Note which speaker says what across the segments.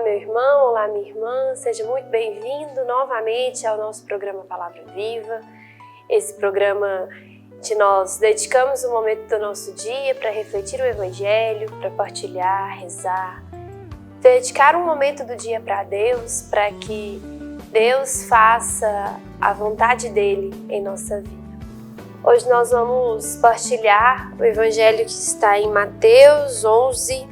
Speaker 1: meu irmão, olá minha irmã, seja muito bem-vindo novamente ao nosso programa Palavra Viva. Esse programa que nós dedicamos um momento do nosso dia para refletir o Evangelho, para partilhar, rezar, dedicar um momento do dia para Deus, para que Deus faça a vontade dEle em nossa vida. Hoje nós vamos partilhar o Evangelho que está em Mateus 11,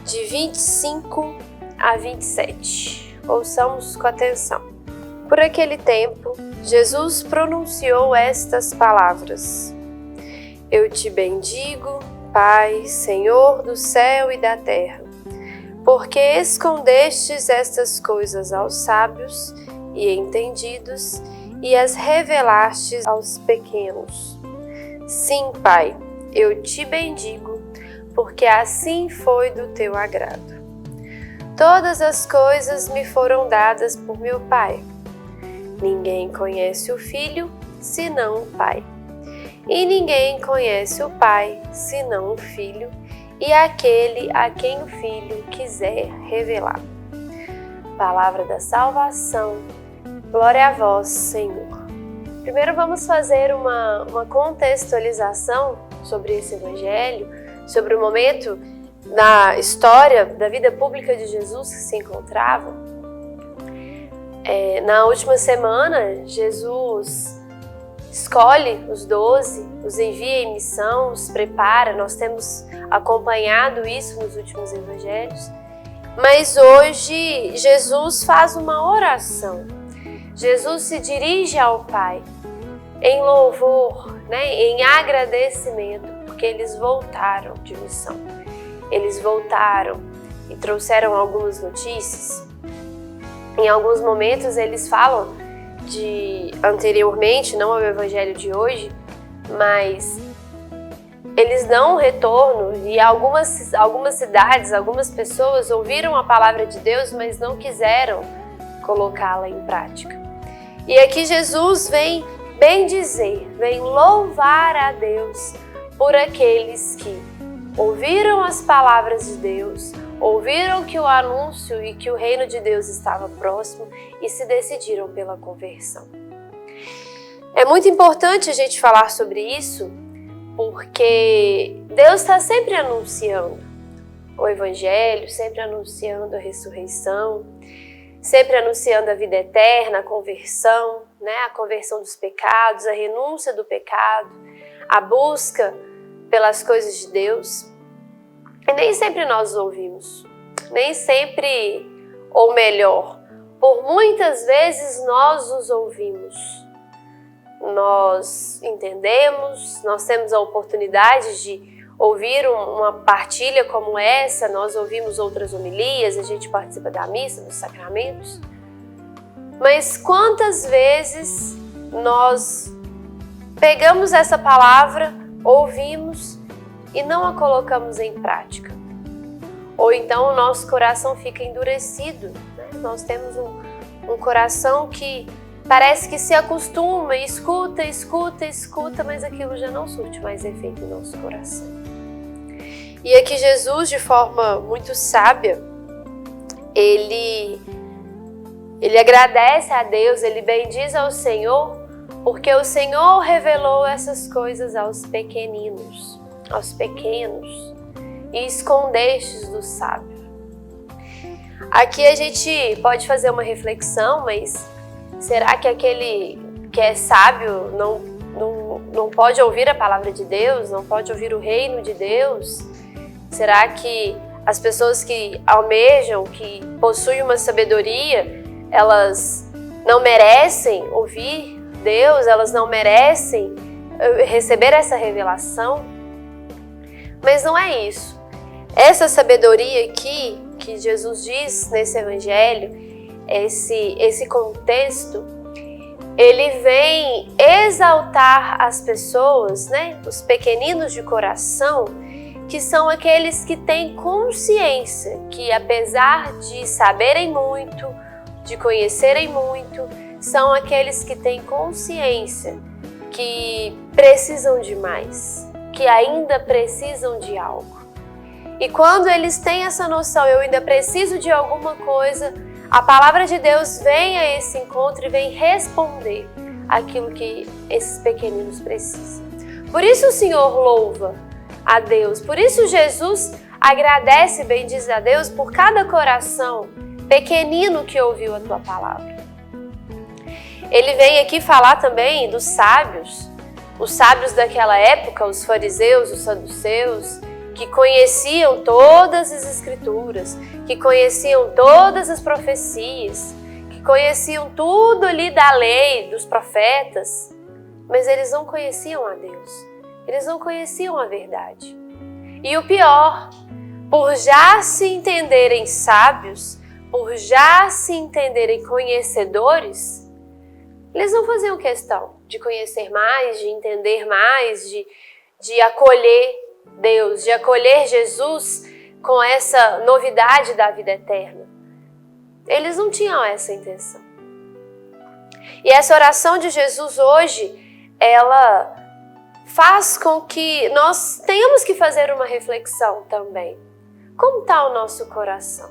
Speaker 1: de 25 a 27. Ouçamos com atenção. Por aquele tempo, Jesus pronunciou estas palavras: Eu te bendigo, Pai, Senhor do céu e da terra, porque escondestes estas coisas aos sábios e entendidos e as revelastes aos pequenos. Sim, Pai, eu te bendigo, porque assim foi do teu agrado. Todas as coisas me foram dadas por meu Pai. Ninguém conhece o Filho, senão o Pai. E ninguém conhece o Pai, senão o Filho, e aquele a quem o Filho quiser revelar. Palavra da salvação. Glória a vós, Senhor. Primeiro vamos fazer uma contextualização sobre esse Evangelho, sobre o momento na história da vida pública de Jesus que se encontrava. Na última semana, Jesus escolhe os 12, os envia em missão, os prepara. Nós temos acompanhado isso nos últimos evangelhos. Mas hoje, Jesus faz uma oração. Jesus se dirige ao Pai em louvor, em agradecimento, porque eles voltaram de missão. Eles voltaram e trouxeram algumas notícias. Em alguns momentos eles falam anteriormente, não ao evangelho de hoje, mas eles dão um retorno e algumas cidades, algumas pessoas ouviram a palavra de Deus, mas não quiseram colocá-la em prática. E aqui Jesus vem bendizer, vem louvar a Deus por aqueles que ouviram as palavras de Deus, ouviram que o anúncio e que o reino de Deus estava próximo e se decidiram pela conversão. É muito importante a gente falar sobre isso, porque Deus está sempre anunciando o Evangelho, sempre anunciando a ressurreição, sempre anunciando a vida eterna, a conversão dos pecados, a renúncia do pecado, a busca pelas coisas de Deus. E nem sempre nós ouvimos, nem sempre, ou melhor, por muitas vezes nós os ouvimos. Nós entendemos, nós temos a oportunidade de ouvir uma partilha como essa, nós ouvimos outras homilias, a gente participa da missa, dos sacramentos. Mas quantas vezes nós pegamos essa palavra, ouvimos e não a colocamos em prática? Ou então o nosso coração fica endurecido, Nós temos um coração que parece que se acostuma, escuta, mas aquilo já não surte mais efeito em nosso coração. E aqui Jesus, de forma muito sábia, ele agradece a Deus, ele bendiz ao Senhor, porque o Senhor revelou essas coisas aos pequeninos, aos pequenos, e escondestes do sábio. Aqui a gente pode fazer uma reflexão, mas será que aquele que é sábio não pode ouvir a palavra de Deus, não pode ouvir o reino de Deus? Será que as pessoas que almejam, que possuem uma sabedoria, elas não merecem ouvir Deus, elas não merecem receber essa revelação? Mas não é isso. Essa sabedoria aqui, que Jesus diz nesse evangelho, esse contexto, ele vem exaltar as pessoas, os pequeninos de coração, que são aqueles que têm consciência que, apesar de saberem muito, de conhecerem muito, são aqueles que têm consciência que precisam de mais, que ainda precisam de algo. E quando eles têm essa noção, eu ainda preciso de alguma coisa, a palavra de Deus vem a esse encontro e vem responder aquilo que esses pequeninos precisam. Por isso o Senhor louva a Deus, por isso Jesus agradece e bendiz a Deus por cada coração pequenino que ouviu a tua palavra. Ele vem aqui falar também dos sábios, os sábios daquela época, os fariseus, os saduceus, que conheciam todas as escrituras, que conheciam todas as profecias, que conheciam tudo ali da lei, dos profetas, mas eles não conheciam a Deus, eles não conheciam a verdade. E o pior, por já se entenderem sábios, por já se entenderem conhecedores, eles não faziam questão de conhecer mais, de entender mais, de acolher Deus, de acolher Jesus com essa novidade da vida eterna. Eles não tinham essa intenção. E essa oração de Jesus hoje, ela faz com que nós tenhamos que fazer uma reflexão também. Como está o nosso coração?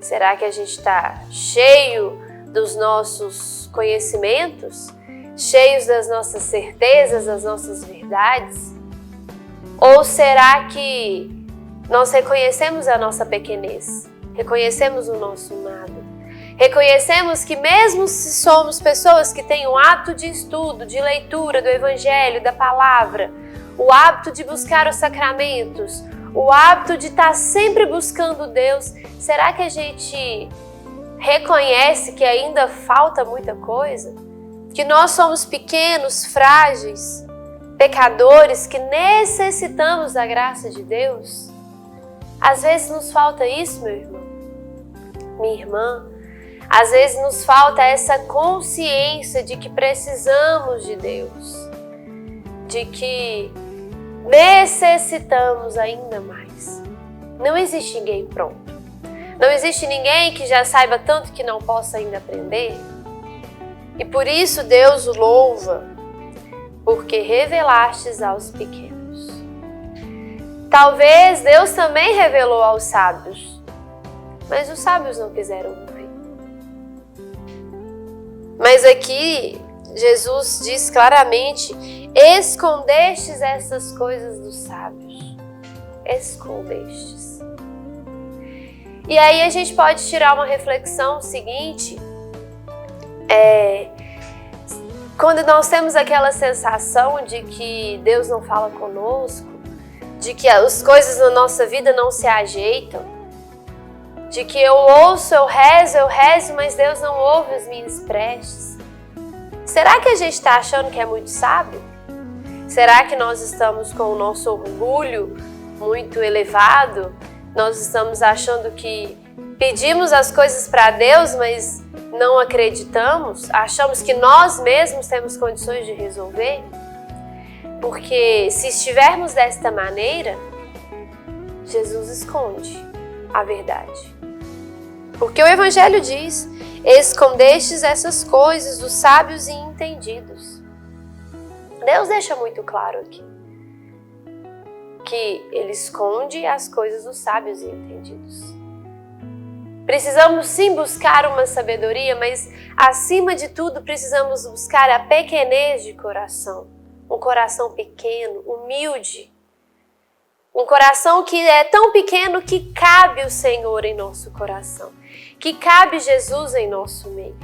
Speaker 1: Será que a gente está cheio dos nossos conhecimentos? Cheios das nossas certezas, das nossas verdades? Ou será que nós reconhecemos a nossa pequenez? Reconhecemos o nosso nada? Reconhecemos que mesmo se somos pessoas que têm um hábito de estudo, de leitura do Evangelho, da Palavra, o hábito de buscar os sacramentos, o hábito de estar sempre buscando Deus, será que a gente reconhece que ainda falta muita coisa? Que nós somos pequenos, frágeis, pecadores, que necessitamos da graça de Deus? Às vezes nos falta isso, meu irmão, minha irmã. Às vezes nos falta essa consciência de que precisamos de Deus, de que necessitamos ainda mais. Não existe ninguém pronto. Não existe ninguém que já saiba tanto que não possa ainda aprender. E por isso Deus o louva, porque revelastes aos pequenos. Talvez Deus também revelou aos sábios, mas os sábios não quiseram ouvir. Mas aqui Jesus diz claramente: escondestes essas coisas dos sábios. Escondestes. E aí a gente pode tirar uma reflexão seguinte. Quando nós temos aquela sensação de que Deus não fala conosco, de que as coisas na nossa vida não se ajeitam, de que eu ouço, eu rezo, mas Deus não ouve as minhas preces. Será que a gente está achando que é muito sábio? Será que nós estamos com o nosso orgulho muito elevado? Nós estamos achando que pedimos as coisas para Deus, mas não acreditamos? Achamos que nós mesmos temos condições de resolver? Porque se estivermos desta maneira, Jesus esconde a verdade. Porque o Evangelho diz: escondestes essas coisas dos sábios e entendidos. Deus deixa muito claro aqui que Ele esconde as coisas dos sábios e entendidos. Precisamos sim buscar uma sabedoria, mas acima de tudo precisamos buscar a pequenez de coração. Um coração pequeno, humilde. Um coração que é tão pequeno que cabe o Senhor em nosso coração, que cabe Jesus em nosso meio.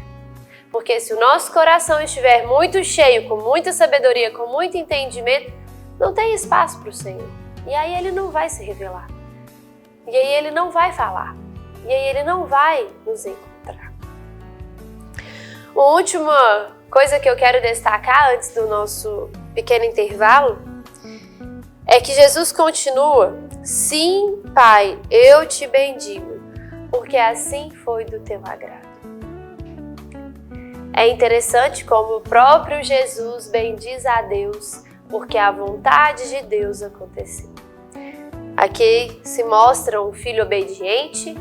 Speaker 1: Porque se o nosso coração estiver muito cheio, com muita sabedoria, com muito entendimento, não tem espaço para o Senhor. E aí Ele não vai se revelar. E aí Ele não vai falar. E aí Ele não vai nos encontrar. A última coisa que eu quero destacar antes do nosso pequeno intervalo é que Jesus continua: sim, Pai, eu te bendigo, porque assim foi do teu agrado. É interessante como o próprio Jesus bendiz a Deus, porque a vontade de Deus aconteceu. Aqui se mostra um filho obediente,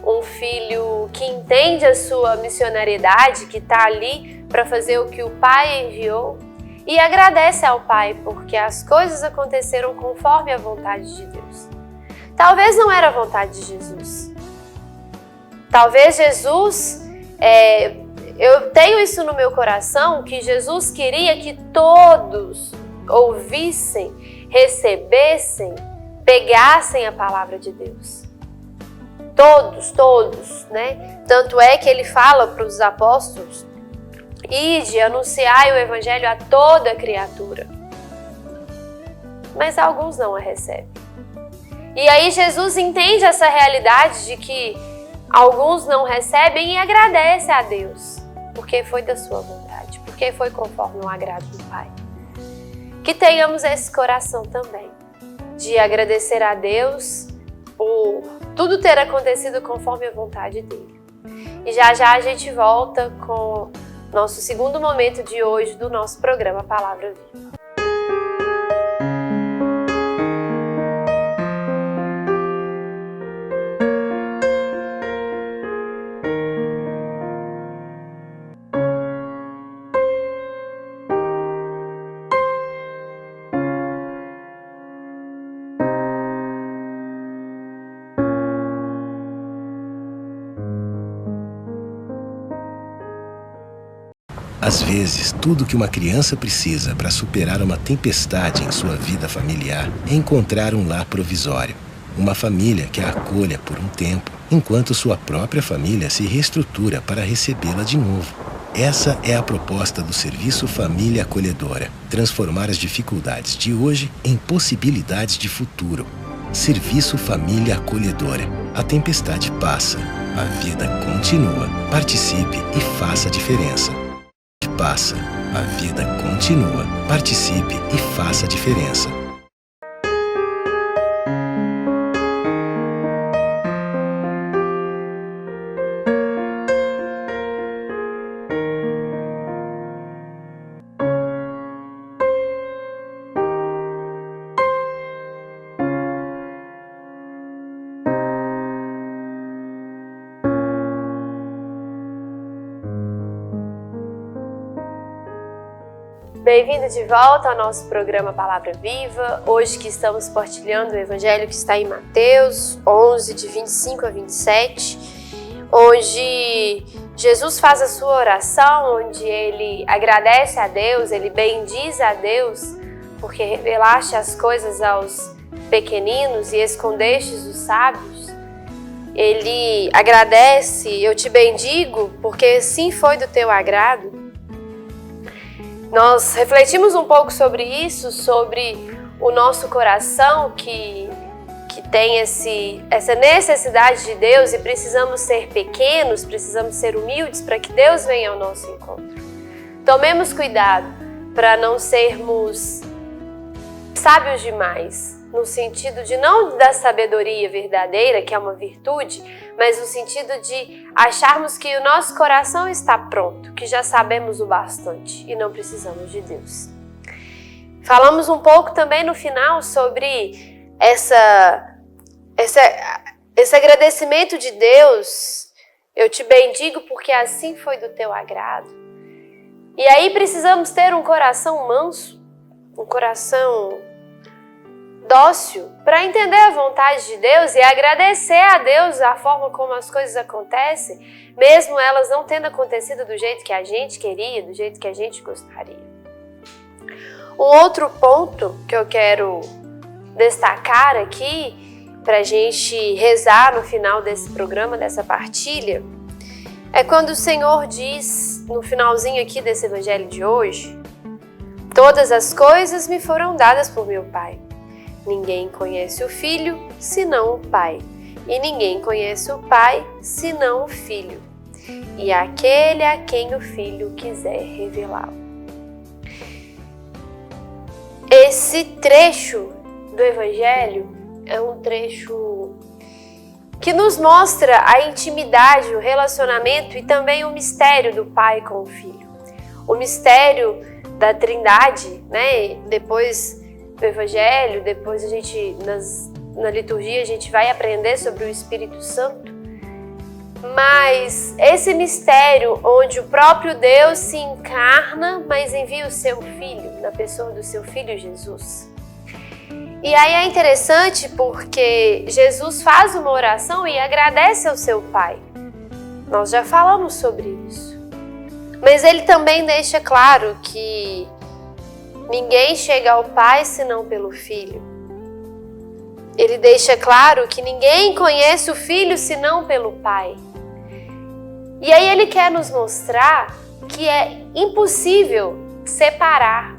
Speaker 1: um filho que entende a sua missionariedade, que está ali para fazer o que o Pai enviou, e agradece ao Pai porque as coisas aconteceram conforme a vontade de Deus. talvez não era a vontade de Jesus. Talvez Jesus, eu tenho isso no meu coração, que Jesus queria que todos ouvissem, recebessem, pegassem a palavra de Deus. Todos, né? Tanto é que ele fala para os apóstolos: ide, anunciai o evangelho a toda criatura. Mas alguns não a recebem. E aí Jesus entende essa realidade de que alguns não recebem e agradece a Deus, porque foi da sua vontade, porque foi conforme o agrado do Pai. Que tenhamos esse coração também, de agradecer a Deus por tudo ter acontecido conforme a vontade dele. E já a gente volta com nosso segundo momento de hoje do nosso programa Palavra Viva.
Speaker 2: Às vezes, tudo que uma criança precisa para superar uma tempestade em sua vida familiar é encontrar um lar provisório. Uma família que a acolha por um tempo, enquanto sua própria família se reestrutura para recebê-la de novo. Essa é a proposta do Serviço Família Acolhedora: transformar as dificuldades de hoje em possibilidades de futuro. Serviço Família Acolhedora. A tempestade passa, a vida continua. Participe e faça a diferença. Passa, a vida continua. Participe e faça a diferença.
Speaker 1: Bem-vindo de volta ao nosso programa Palavra Viva. Hoje que estamos partilhando o Evangelho que está em Mateus 11, de 25 a 27, onde Jesus faz a sua oração, onde ele agradece a Deus, ele bendiz a Deus, porque revelaste as coisas aos pequeninos e escondestes os sábios. Ele agradece: eu te bendigo, porque assim foi do teu agrado. Nós refletimos um pouco sobre isso, sobre o nosso coração que tem essa necessidade de Deus e precisamos ser pequenos, precisamos ser humildes para que Deus venha ao nosso encontro. Tomemos cuidado para não sermos sábios demais, no sentido de não da sabedoria verdadeira, que é uma virtude, mas no sentido de acharmos que o nosso coração está pronto, que já sabemos o bastante e não precisamos de Deus. Falamos um pouco também no final sobre esse agradecimento de Deus. Eu te bendigo porque assim foi do teu agrado. E aí precisamos ter um coração manso, um coração dócil, para entender a vontade de Deus e agradecer a Deus a forma como as coisas acontecem, mesmo elas não tendo acontecido do jeito que a gente queria, do jeito que a gente gostaria. Um outro ponto que eu quero destacar aqui, para a gente rezar no final desse programa, dessa partilha, é quando o Senhor diz, no finalzinho aqui desse evangelho de hoje: todas as coisas me foram dadas por meu Pai. Ninguém conhece o Filho, senão o Pai. E ninguém conhece o Pai, senão o Filho. E aquele a quem o Filho quiser revelá-lo. Esse trecho do Evangelho é um trecho que nos mostra a intimidade, o relacionamento e também o mistério do Pai com o Filho. O mistério da Trindade, né? Depois do Evangelho, depois na liturgia a gente vai aprender sobre o Espírito Santo, mas esse mistério onde o próprio Deus se encarna, mas envia o seu Filho, na pessoa do seu Filho Jesus. E aí é interessante porque Jesus faz uma oração e agradece ao seu Pai. Nós já falamos sobre isso. Mas ele também deixa claro que ninguém chega ao Pai senão pelo Filho. Ele deixa claro que ninguém conhece o Filho senão pelo Pai. E aí ele quer nos mostrar que é impossível separar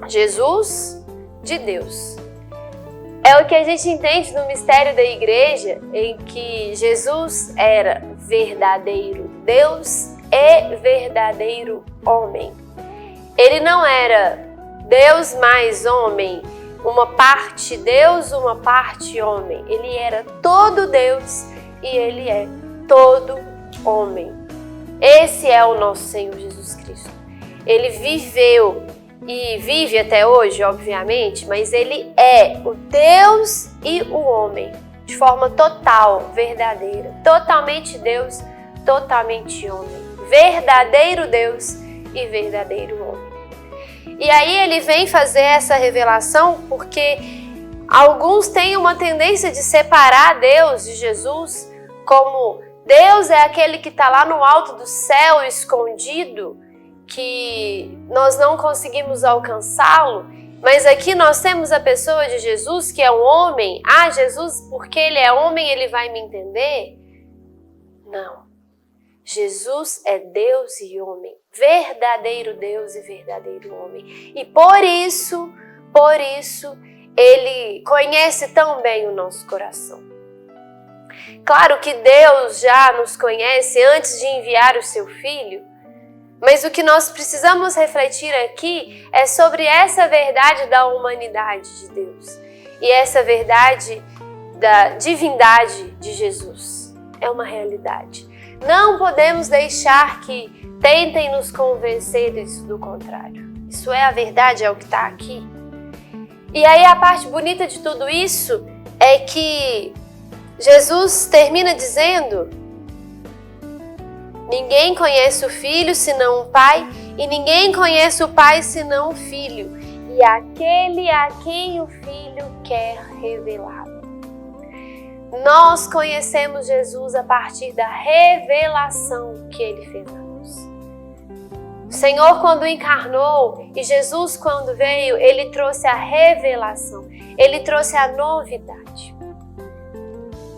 Speaker 1: Jesus de Deus. É o que a gente entende no mistério da igreja, em que Jesus era verdadeiro Deus e verdadeiro homem. Ele não era Deus mais homem, uma parte Deus, uma parte homem. Ele era todo Deus e ele é todo homem. Esse é o nosso Senhor Jesus Cristo. Ele viveu e vive até hoje, obviamente, mas ele é o Deus e o homem, de forma total, verdadeira. Totalmente Deus, totalmente homem. Verdadeiro Deus e verdadeiro homem. E aí ele vem fazer essa revelação porque alguns têm uma tendência de separar Deus de Jesus, como Deus é aquele que está lá no alto do céu, escondido, que nós não conseguimos alcançá-lo, mas aqui nós temos a pessoa de Jesus, que é um homem. Ah, Jesus, porque ele é homem, ele vai me entender? Não. Jesus é Deus e homem, verdadeiro Deus e verdadeiro homem. E por isso, ele conhece tão bem o nosso coração. Claro que Deus já nos conhece antes de enviar o seu Filho, mas o que nós precisamos refletir aqui é sobre essa verdade da humanidade de Deus e essa verdade da divindade de Jesus. É uma realidade. Não podemos deixar que tentem nos convencer do contrário. Isso é a verdade, é o que está aqui. E aí a parte bonita de tudo isso é que Jesus termina dizendo: ninguém conhece o Filho senão o Pai, e ninguém conhece o Pai senão o Filho, e aquele a quem o Filho quer revelar. Nós conhecemos Jesus a partir da revelação que Ele fez a nós. O Senhor, quando encarnou, e Jesus, quando veio, Ele trouxe a revelação, Ele trouxe a novidade.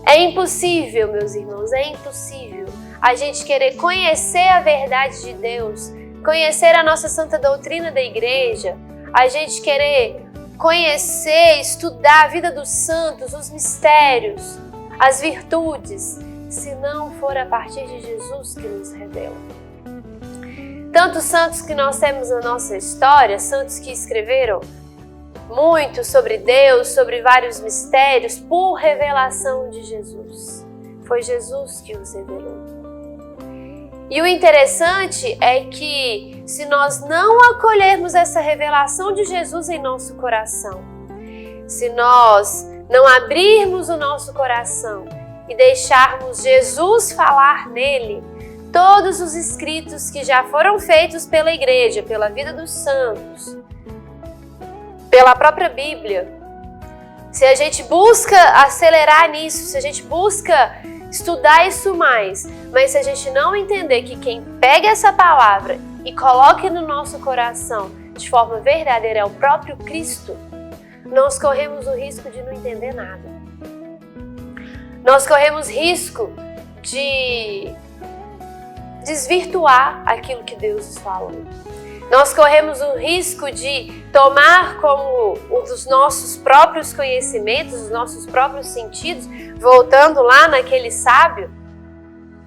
Speaker 1: É impossível, meus irmãos, é impossível a gente querer conhecer a verdade de Deus, conhecer a nossa santa doutrina da igreja, a gente querer conhecer, estudar a vida dos santos, os mistérios, as virtudes, se não for a partir de Jesus que nos revela. Tantos santos que nós temos na nossa história, santos que escreveram muito sobre Deus, sobre vários mistérios, por revelação de Jesus. Foi Jesus que os revelou. E o interessante é que se nós não acolhermos essa revelação de Jesus em nosso coração, se nós não abrirmos o nosso coração e deixarmos Jesus falar nele, todos os escritos que já foram feitos pela igreja, pela vida dos santos, pela própria Bíblia, se a gente busca acelerar nisso, se a gente busca estudar isso mais, mas se a gente não entender que quem pega essa palavra e coloca no nosso coração de forma verdadeira é o próprio Cristo, nós corremos o risco de não entender nada. Nós corremos risco de desvirtuar aquilo que Deus nos falou. Nós corremos o risco de tomar como um dos nossos próprios conhecimentos, os nossos próprios sentidos, voltando lá naquele sábio,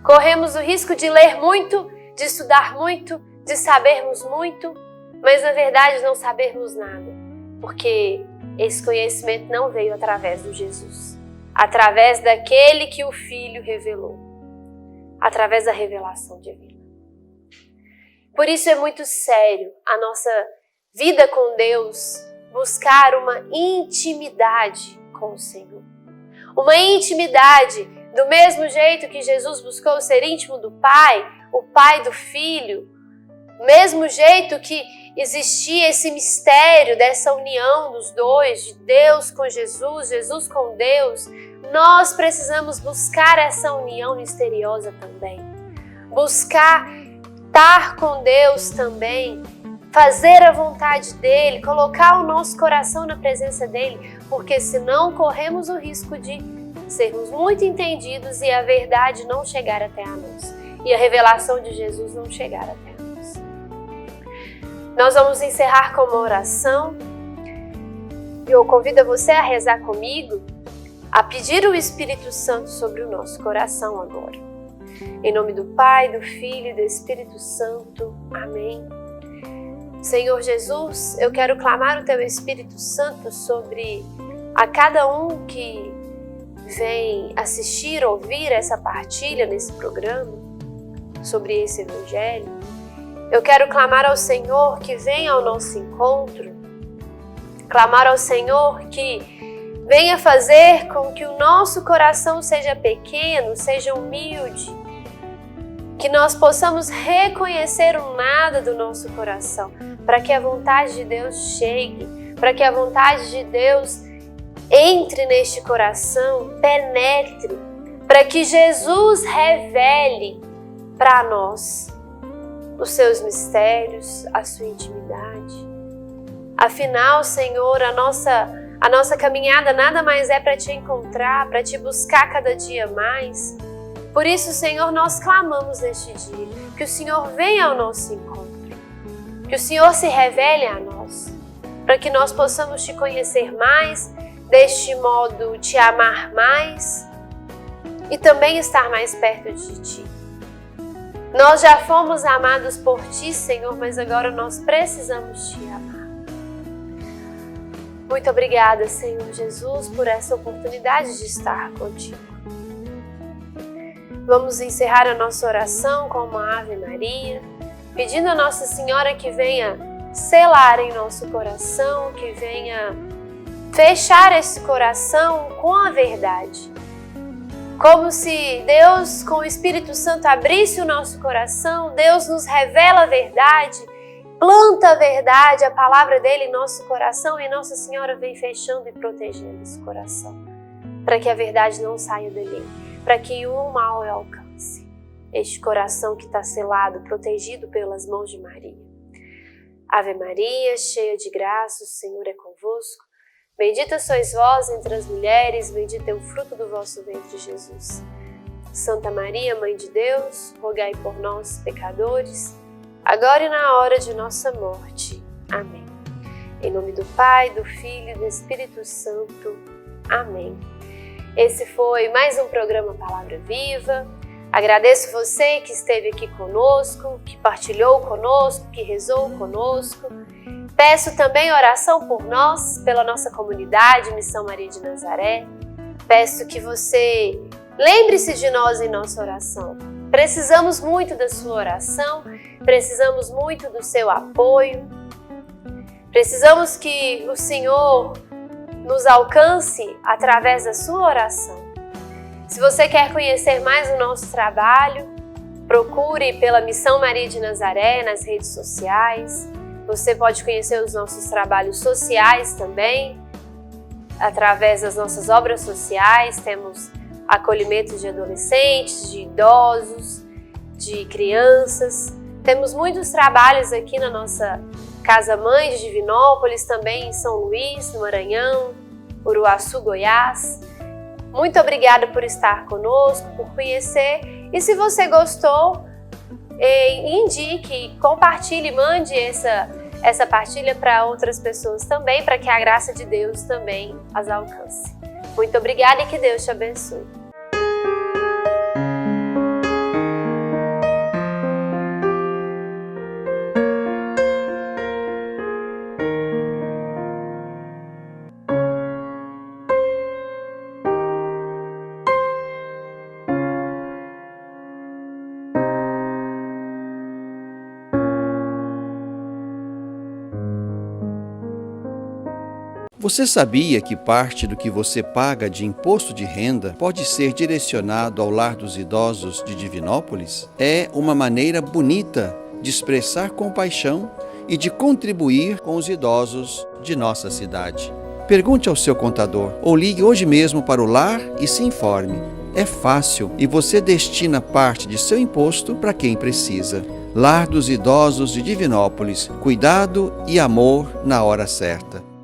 Speaker 1: corremos o risco de ler muito, de estudar muito, de sabermos muito, mas na verdade não sabermos nada, porque esse conhecimento não veio através do Jesus, através daquele que o Filho revelou, através da revelação divina. Por isso é muito sério a nossa vida com Deus, buscar uma intimidade com o Senhor. Uma intimidade do mesmo jeito que Jesus buscou ser íntimo do Pai, o Pai do Filho, Mesmo jeito que existia esse mistério dessa união dos dois, de Deus com Jesus, Jesus com Deus, nós precisamos buscar essa união misteriosa também. Buscar estar com Deus também, fazer a vontade dEle, colocar o nosso coração na presença dEle, porque senão corremos o risco de sermos muito entendidos e a verdade não chegar até a nós, e a revelação de Jesus não chegar até a nós. Nós vamos encerrar com uma oração. Eu convido você a rezar comigo, a pedir o Espírito Santo sobre o nosso coração agora. Em nome do Pai, do Filho e do Espírito Santo. Amém. Senhor Jesus, eu quero clamar o Teu Espírito Santo sobre a cada um que vem assistir, ouvir essa partilha nesse programa, sobre esse Evangelho. Eu quero clamar ao Senhor que venha ao nosso encontro, clamar ao Senhor que venha fazer com que o nosso coração seja pequeno, seja humilde, que nós possamos reconhecer o nada do nosso coração, para que a vontade de Deus chegue, para que a vontade de Deus entre neste coração, penetre, para que Jesus revele para nós os seus mistérios, a sua intimidade. Afinal, Senhor, a nossa caminhada nada mais é para Te encontrar, para Te buscar cada dia mais. Por isso, Senhor, nós clamamos neste dia, que o Senhor venha ao nosso encontro, que o Senhor se revele a nós, para que nós possamos Te conhecer mais, deste modo Te amar mais e também estar mais perto de Ti. Nós já fomos amados por Ti, Senhor, mas agora nós precisamos Te amar. Muito obrigada, Senhor Jesus, por essa oportunidade de estar contigo. Vamos encerrar a nossa oração com uma Ave Maria, pedindo a Nossa Senhora que venha selar em nosso coração, que venha fechar esse coração com a verdade. Como se Deus, com o Espírito Santo, abrisse o nosso coração, Deus nos revela a verdade, planta a verdade, a palavra dele em nosso coração, e Nossa Senhora vem fechando e protegendo esse coração, para que a verdade não saia dele, para que o mal alcance este coração que está selado, protegido pelas mãos de Maria. Ave Maria, cheia de graça, o Senhor é convosco. Bendita sois vós entre as mulheres, bendito é o fruto do vosso ventre, Jesus. Santa Maria, Mãe de Deus, rogai por nós, pecadores, agora e na hora de nossa morte. Amém. Em nome do Pai, do Filho e do Espírito Santo. Amém. Esse foi mais um programa Palavra Viva. Agradeço você que esteve aqui conosco, que partilhou conosco, que rezou conosco. Peço também oração por nós, pela nossa comunidade Missão Maria de Nazaré. Peço que você lembre-se de nós em nossa oração. Precisamos muito da sua oração, precisamos muito do seu apoio. Precisamos que o Senhor nos alcance através da sua oração. Se você quer conhecer mais o nosso trabalho, procure pela Missão Maria de Nazaré nas redes sociais. Você pode conhecer os nossos trabalhos sociais também, através das nossas obras sociais. Temos acolhimento de adolescentes, de idosos, de crianças. Temos muitos trabalhos aqui na nossa Casa Mãe de Divinópolis, também em São Luís, no Maranhão, Uruaçu, Goiás. Muito obrigada por estar conosco, por conhecer. E se você gostou, indique, compartilhe, mande essa partilha para outras pessoas também, para que a graça de Deus também as alcance. Muito obrigada e que Deus te abençoe.
Speaker 3: Você sabia que parte do que você paga de imposto de renda pode ser direcionado ao Lar dos Idosos de Divinópolis? É uma maneira bonita de expressar compaixão e de contribuir com os idosos de nossa cidade. Pergunte ao seu contador ou ligue hoje mesmo para o lar e se informe. É fácil e você destina parte de seu imposto para quem precisa. Lar dos Idosos de Divinópolis. Cuidado e amor na hora certa.